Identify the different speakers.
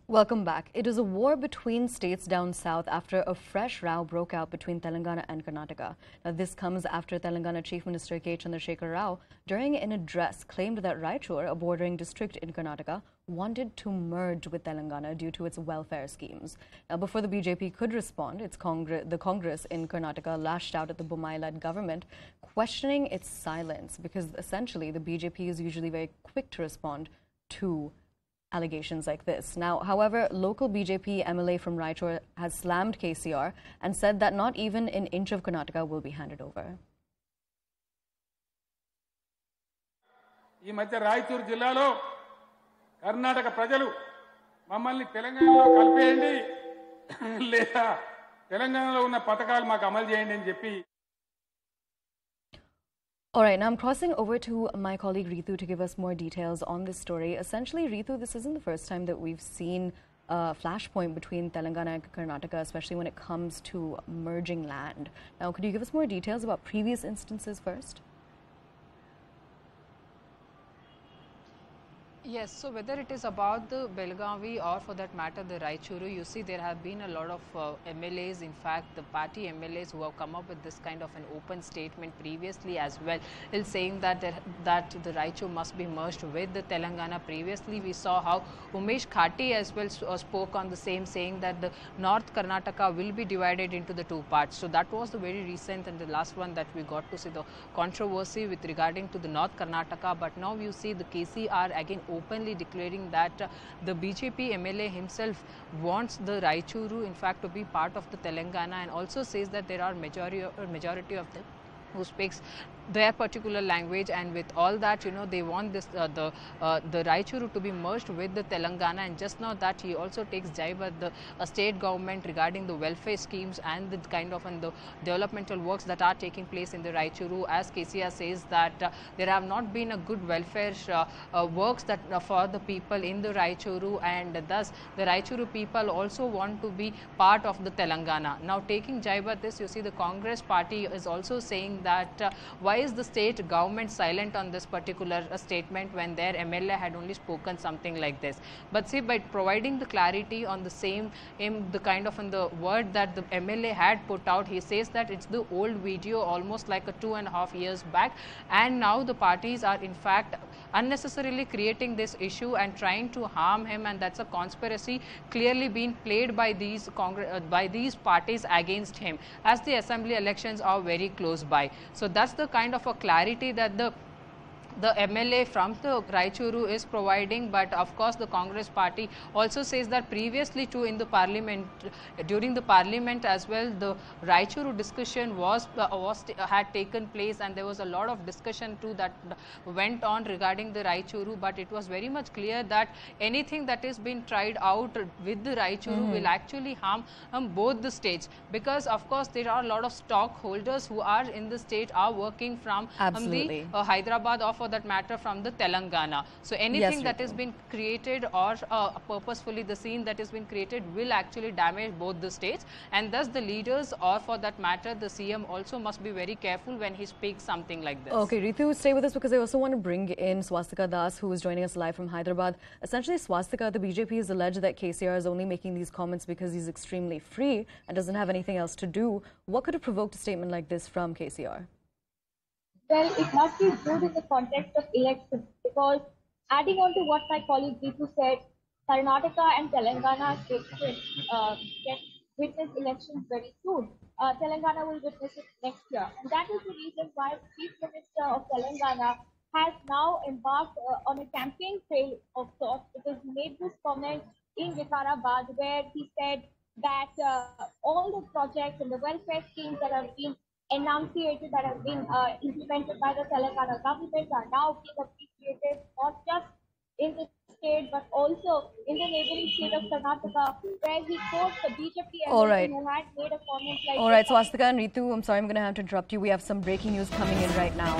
Speaker 1: Welcome back. It is a war between states down south after a fresh row broke out between Telangana and Karnataka. Now, this comes after Telangana Chief Minister Chandrashekar during an address, claimed that Raichur, a bordering district in Karnataka, wanted to merge with Telangana due to its welfare schemes. Now, before the BJP could respond, the Congress in Karnataka lashed out at the Bommai-led government, questioning its silence because essentially the BJP is usually very quick to respond to allegations like this. Now, however, local BJP MLA from Raichur has slammed KCR and said that not even an inch of Karnataka will be handed over.
Speaker 2: ఈ మధ్య రాయచూరు జిల్లాలో కర్ణాటక ప్రజలు మమ్మల్ని తెలంగాణలో కలిపేయండి లేదా తెలంగాణలో ఉన్న పథకాలు మాకు అమలు చేయండి అని చెప్పి.
Speaker 1: All right, now I'm crossing over to my colleague Ritu to give us more details on this story. Essentially, Ritu, this isn't the first time that we've seen a flashpoint between Telangana and Karnataka, especially when it comes to merging land. Now, could you give us more details about previous instances first?
Speaker 3: Yes, so whether it is about the Belgavi or for that matter the Raichuru, you see there have been a lot of MLAs, in fact the party MLAs who have come up with this kind of an open statement previously as well, saying that the Raichur must be merged with the Telangana. Previously we saw how Umesh Khati as well spoke on the same, saying that the North Karnataka will be divided into the two parts. So that was the very recent and the last one that we got to see the controversy with regarding to the North Karnataka. But now you see the KCR again openly declaring that the BJP MLA himself wants the Raichuru in fact to be part of the Telangana, and also says that there are majority of them who speaks their particular language, and with all that, you know, they want this the Raichuru to be merged with the Telangana. And just now that he also takes jibe at the state government regarding the welfare schemes and the kind of the developmental works that are taking place in the Raichuru. As KCR says that there have not been a good welfare works that for the people in the Raichuru, and thus the Raichuru people also want to be part of the Telangana. Now, taking jibe at this, you see the Congress party is also saying that why is the state government silent on this particular statement when their MLA had only spoken something like this? But see, by providing the clarity on the same, the kind of the word that the MLA had put out, he says that it's the old video, almost like a 2.5 years back, and now the parties are in fact unnecessarily creating this issue and trying to harm him, and that's a conspiracy clearly being played by these parties against him, as the assembly elections are very close by. So that's the kind of a clarity that the MLA from the Raichuru is providing. But of course the Congress party also says that previously too in the parliament, during the parliament as well, the Raichuru discussion had taken place, and there was a lot of discussion too that went on regarding the Raichuru. But it was very much clear that anything that is being tried out with the Raichuru will actually harm both the states, because of course there are a lot of stockholders who are in the state are working from the Hyderabad or for that matter from the Telangana. So anything that has been created or purposefully the scene that has been created will actually damage both the states, and thus the leaders or for that matter the CM also must be very careful when he speaks something like this.
Speaker 1: Okay, Ritu, stay with us because I also want to bring in Swastika Das, who is joining us live from Hyderabad. Essentially, Swastika, the BJP has alleged that KCR is only making these comments because he's extremely free and doesn't have anything else to do. What could have provoked a statement like this from KCR?
Speaker 4: Well, it must be viewed in the context of elections, because adding on to what my colleague Ritu said, Karnataka and Telangana get witness elections very soon. Telangana will witness it next year, and that is the reason why the Chief Minister of Telangana has now embarked on a campaign trail of sorts, because he made this comment in Vikarabad where he said that all the projects and the welfare schemes that have been enunciated, that have been implemented by the Telangana government are now being appreciated not just in the state but also in the neighboring state of Karnataka, where he quotes the BJP MLA who had made a comment like
Speaker 1: All right, Swastika and Ritu, I'm sorry, I'm going to have to interrupt you. We have some breaking news coming in right now.